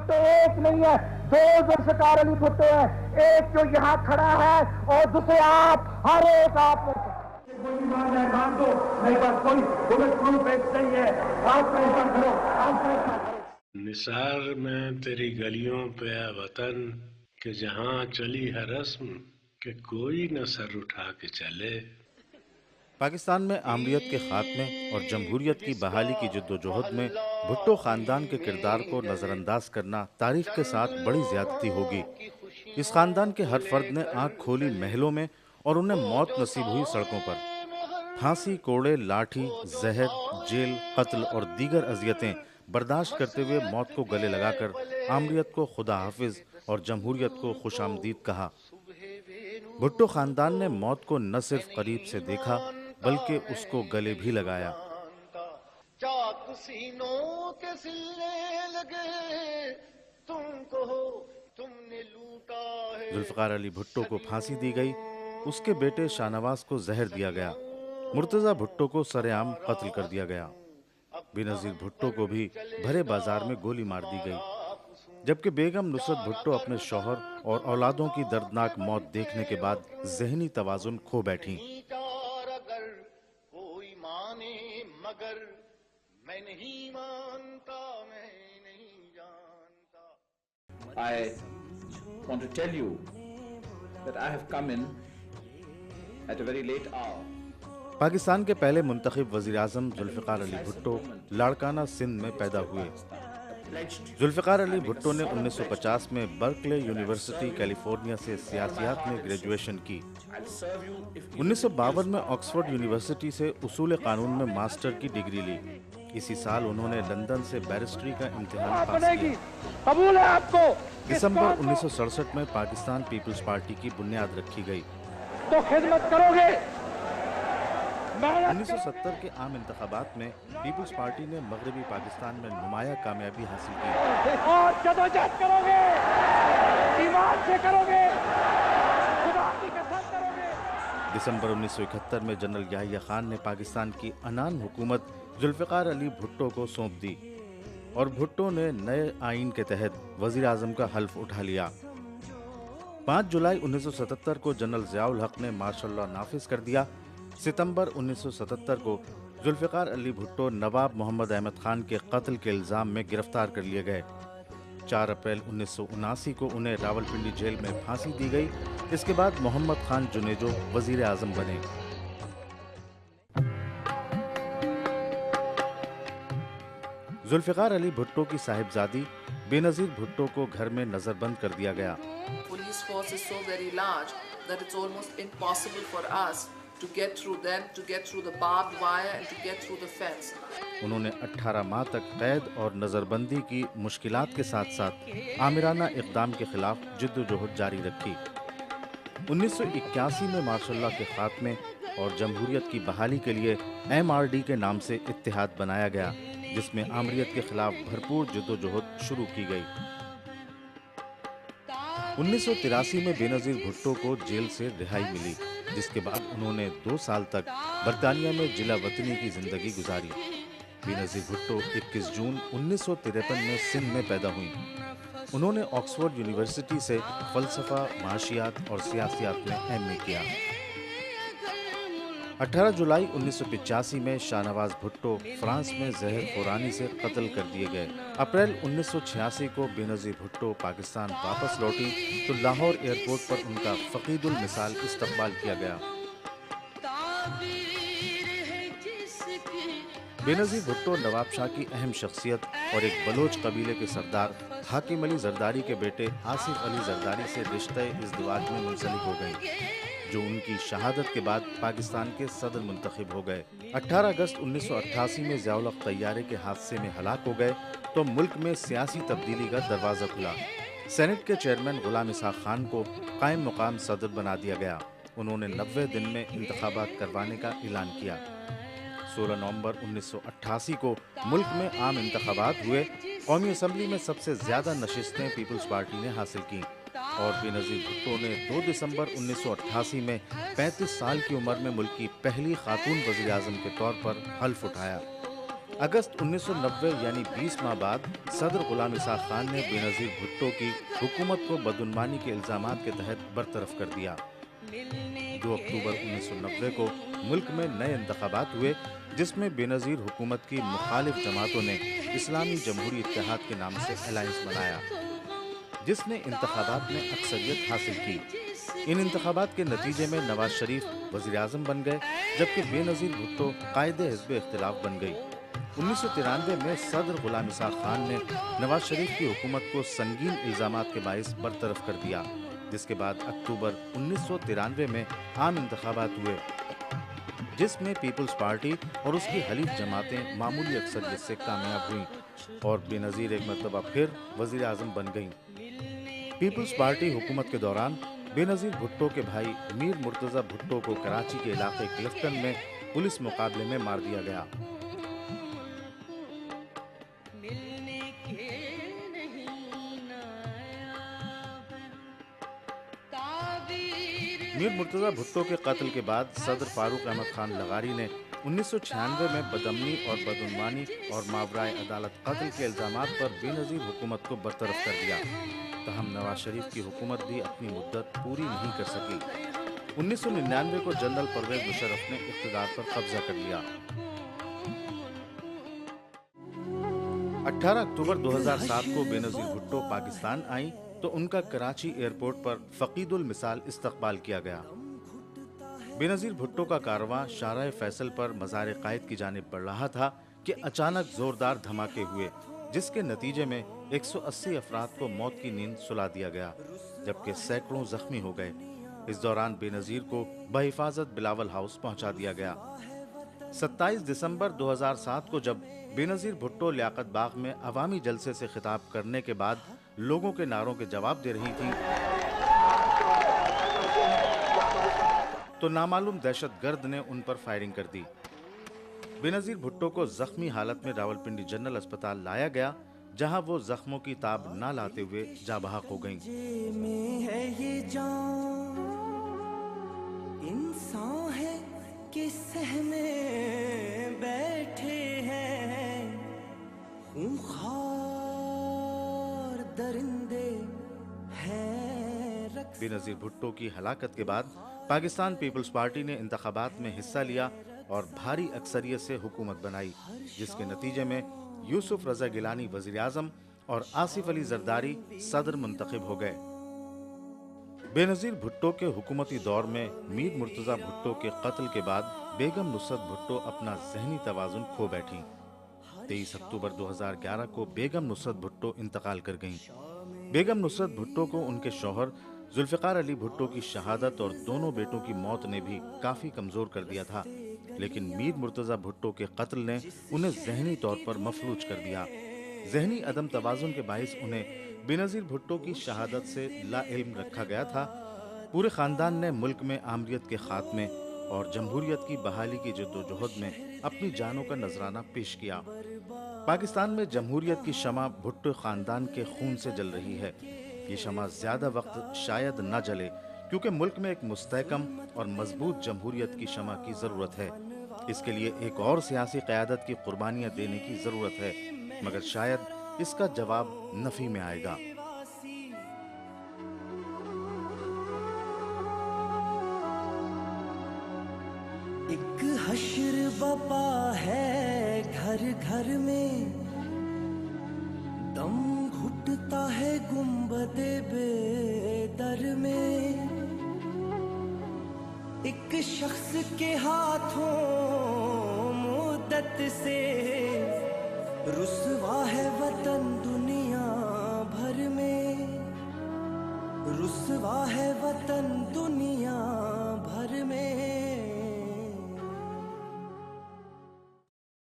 بھٹو ایک نہیں ہے، دو ذوالفقار علی بھٹو ہے، ایک جو یہاں کھڑا ہے اور دوسرے آپ، ہر ایک آپ میں گولی مار جائے مار دو، میرے پاس کوئی بلٹ پروف ایکس نہیں ہے، آپ فیصلہ کرو، آپ فیصلہ کرو۔ نثار میں تیری گلیوں پہ ہے وطن کہ جہاں چلی ہے رسم کہ کوئی نہ سر اٹھا کے چلے۔ پاکستان میں آمریت کے خاتمے اور جمہوریت کی بحالی کی جدوجہد میں بھٹو خاندان کے کردار کو نظر انداز کرنا تاریخ کے ساتھ بڑی زیادتی ہوگی۔ اس خاندان کے ہر فرد نے آنکھ کھولی محلوں میں اور انہیں موت نصیب ہوئی سڑکوں پر۔ پھانسی، کوڑے، لاٹھی، زہر، جیل، قتل اور دیگر اذیتیں برداشت کرتے ہوئے موت کو گلے لگا کر آمریت کو خدا حافظ اور جمہوریت کو خوش آمدید کہا۔ بھٹو خاندان نے موت کو نہ صرف قریب سے دیکھا بلکہ اس کو گلے بھی لگایا۔ چاک سینوں کے سلنے لگے، تم کہو تم نے لوٹا ہے۔ ذوالفقار علی بھٹو کو پھانسی دی گئی، اس کے بیٹے شاہ نواز کو زہر دیا گیا، مرتضیٰ بھٹو کو سر عام قتل کر دیا گیا، بے نظیر بھٹو کو بھی بھرے بازار میں گولی مار دی گئی، جبکہ بیگم نصرت بھٹو اپنے شوہر اور اولادوں کی دردناک موت دیکھنے کے بعد ذہنی توازن کھو بیٹھیں۔ کوئی مانے مگر میں نہیں مانتا، میں نہیں جانتا۔ I want to tell you that I have come in at a very late hour. Pakistan کے پہلے منتخب وزیراعظم ذوالفقار علی بھٹو لاڑکانہ سندھ میں پیدا ہوئے۔ ذوالفقار علی بھٹو نے 1950 میں برکلے یونیورسٹی کیلیفورنیا سے سیاسیات میں گریجویشن کی۔ 1952 میں آکسفورڈ یونیورسٹی سے اصول قانون میں ماسٹر کی ڈگری لی۔ اسی سال انہوں نے لندن سے بیرسٹری کا امتحان پاس کیا۔ قبول ہے آپ کو؟ دسمبر 1967 میں پاکستان پیپلز پارٹی کی بنیاد رکھی گئی۔ تو خدمت کرو گے۔ 1970 کے عام انتخابات میں پیپلز پارٹی نے مغربی پاکستان میں نمایاں کامیابی حاصل کی۔ اور جدوجہد کرو گے، ایمان سے کرو گے، خدا کی قسم کرو گے۔ دسمبر 1971 میں جنرل یحییٰ خان نے پاکستان کی عنان حکومت ذوالفقار علی بھٹو کو سونپ دی اور بھٹو نے نئے آئین کے تحت وزیر اعظم کا حلف اٹھا لیا۔ 5 جولائی 1977 کو جنرل ضیاء الحق نے مارشل لاء نافذ کر دیا۔ ستمبر 1977 کو ذوالفقار علی بھٹو نواب محمد احمد خان کے قتل کے الزام میں گرفتار کر لیے گئے۔ 4 اپریل 1979 کو انہیں راولپنڈی جیل میں پھانسی دی گئی۔ اس کے بعد محمد خان جنیجو وزیر اعظم بنے۔ ذوالفقار علی بھٹو کی صاحبزادی بے نظیر بھٹو کو گھر میں نظر بند کر دیا گیا۔ Police force is so very large that it's almost impossible for us to get through them, to get through the barbed wire and to get through the fence. انہوں نے 18 ماہ تک قید اور نظر بندی کی مشکلات کے ساتھ ساتھ آمرانہ اقدام کے خلاف جدوجہد جاری رکھی۔ 1981 میں مارشل لاء کے خاتمے اور جمہوریت کی بحالی کے لیے MRD کے نام سے اتحاد بنایا گیا، جس میں آمریت کے خلاف بھرپور جدوجہد شروع کی گئی۔ 1983 میں بے نظیر بھٹو کو جیل سے رہائی ملی، جس کے بعد انہوں نے 2 سال تک برطانیہ میں جلا وطنی کی زندگی گزاری۔ بے نظیر بھٹو 21 جون 1953 میں سندھ میں پیدا ہوئیں۔ انہوں نے آکسفورڈ یونیورسٹی سے فلسفہ، معاشیات اور سیاسیات میں MA کیا۔ 18 جولائی 1985 میں شاہ نواز بھٹو فرانس میں زہر خورانی سے قتل کر دیے گئے۔ اپریل 1986 کو بے نظیر بھٹو پاکستان واپس لوٹی تو لاہور ایئرپورٹ پر ان کا فقید المثال استقبال کیا گیا۔ بے نظیر بھٹو نواب شاہ کی اہم شخصیت اور ایک بلوچ قبیلے کے سردار حاکم علی زرداری کے بیٹے آصف علی زرداری سے رشتہ ازدواج میں منسلک ہو گئیں، جو ان کی شہادت کے بعد پاکستان کے صدر منتخب ہو گئے۔ 18 اگست 1988 میں ضیاء الحق طیارے کے حادثے میں ہلاک ہو گئے تو ملک میں سیاسی تبدیلی کا دروازہ کھلا۔ سینٹ کے چیئرمین غلام اسحاق خان کو قائم مقام صدر بنا دیا گیا۔ انہوں نے 90 دن میں انتخابات کروانے کا اعلان کیا۔ 16 نومبر 1988 کو ملک میں عام انتخابات ہوئے۔ قومی اسمبلی میں سب سے زیادہ نشستیں پیپلز پارٹی نے حاصل کیں اور بے نظیر بھٹو نے 2 دسمبر 1988 میں 35 سال کی عمر میں ملک کی پہلی خاتون وزیر اعظم کے طور پر حلف اٹھایا۔ اگست 1990 یعنی 20 ماہ بعد صدر غلام اسحاق خان نے بے نظیر بھٹو کی حکومت کو بدعنوانی کے الزامات کے تحت برطرف کر دیا۔ 2 اکتوبر 1990 کو ملک میں نئے انتخابات ہوئے جس میں بے نظیر حکومت کی مخالف جماعتوں نے اسلامی جمہوری اتحاد کے نام سے الائنس بنایا، جس نے انتخابات میں اکثریت حاصل کی۔ ان انتخابات کے نتیجے میں نواز شریف وزیر اعظم بن گئے جبکہ بے نظیر بھٹو قائد حزب اختلاف بن گئی۔ 1993 میں صدر غلام اسحاق خان نے نواز شریف کی حکومت کو سنگین الزامات کے باعث برطرف کر دیا، جس کے بعد اکتوبر 1993 میں عام انتخابات ہوئے جس میں پیپلز پارٹی اور اس کی حلیف جماعتیں معمولی اکثریت سے کامیاب ہوئیں اور بے نظیر ایک مرتبہ پھر وزیر اعظم بن گئیں۔ پیپلز پارٹی حکومت کے دوران بے نظیر بھٹو کے بھائی میر مرتضی بھٹو کو کراچی کے علاقے کلفٹن میں پولیس مقابلے میں مار دیا گیا۔ میر مرتضی بھٹو کے قتل کے بعد صدر فاروق احمد خان لغاری نے 1996 میں بدامنی اور بدعنوانی اور ماورائے عدالت قتل کے الزامات پر بے نظیر حکومت کو برطرف کر دیا، تاہم نواز شریف کی حکومت بھی اپنی مدت پوری نہیں کر سکی۔ 1999 کو جنرل پرویز مشرف نے اقتدار پر قبضہ کر لیا۔ 18 اکتوبر 2007 کو بے نظیر بھٹو پاکستان آئیں تو ان کا کراچی ایئرپورٹ پر فقید المثال استقبال کیا گیا۔ بے نظیر بھٹو کا کارواں شارع فیصل پر مزار قائد کی جانب بڑھ رہا تھا کہ اچانک زوردار دھماکے ہوئے جس کے نتیجے میں 180 افراد کو موت کی نیند سلا دیا گیا جبکہ سینکڑوں زخمی ہو گئے۔ اس دوران بے نظیر کو بحفاظت بلاول ہاؤس پہنچا دیا گیا۔ 27 دسمبر 2007 کو جب بے نظیر بھٹو لیاقت باغ میں عوامی جلسے سے خطاب کرنے کے بعد لوگوں کے نعروں کے جواب دے رہی تھی تو نامعلوم دہشت گرد نے ان پر فائرنگ کر دی۔ بے نظیر بھٹو کو زخمی حالت میں راولپنڈی جنرل اسپتال لایا گیا جہاں وہ زخموں کی تاب نہ لاتے ہوئے جاں بحق ہو گئیں۔ انسان ہے کہ سہمے بیٹھے ہیں خونخوار درندے ہیں۔ بے نظیر بھٹو کی ہلاکت کے بعد پاکستان پیپلز پارٹی نے انتخابات میں حصہ لیا اور بھاری اکثریت سے حکومت بنائی جس کے نتیجے میں یوسف رضا گیلانی وزیر اعظم اور آصف علی زرداری صدر منتخب ہو گئے۔ بے نظیر بھٹو کے حکومتی دور میں میر مرتضی بھٹو کے قتل کے بعد بیگم نصرت بھٹو اپنا ذہنی توازن کھو بیٹھیں۔ 23 اکتوبر 2011 کو بیگم نصرت بھٹو انتقال کر گئیں۔ بیگم نصرت بھٹو کو ان کے شوہر ذوالفقار علی بھٹو کی شہادت اور دونوں بیٹوں کی موت نے بھی کافی کمزور کر دیا تھا، لیکن میر مرتضی بھٹو کے قتل نے انہیں ذہنی طور پر مفلوج کر دیا۔ ذہنی عدم توازن کے باعث انہیں بے نظیر بھٹو کی شہادت سے لا علم رکھا گیا تھا۔ پورے خاندان نے ملک میں آمریت کے خاتمے اور جمہوریت کی بحالی کی جدوجہد میں اپنی جانوں کا نذرانہ پیش کیا۔ پاکستان میں جمہوریت کی شمع بھٹو خاندان کے خون سے جل رہی ہے۔ یہ شمع زیادہ وقت شاید نہ جلے کیونکہ ملک میں ایک مستحکم اور مضبوط جمہوریت کی شمع کی ضرورت ہے۔ اس کے لیے ایک اور سیاسی قیادت کی قربانیاں دینے کی ضرورت ہے، مگر شاید اس کا جواب نفی میں آئے گا۔ ایک حشر بپا ہے گھر گھر میں، دم گھٹتا ہے گنبد بے در میں، ایک شخص کے ہاتھوں مدت سے رسوا ہے وطن دنیا بھر میں، رسوا ہے وطن دنیا بھر میں۔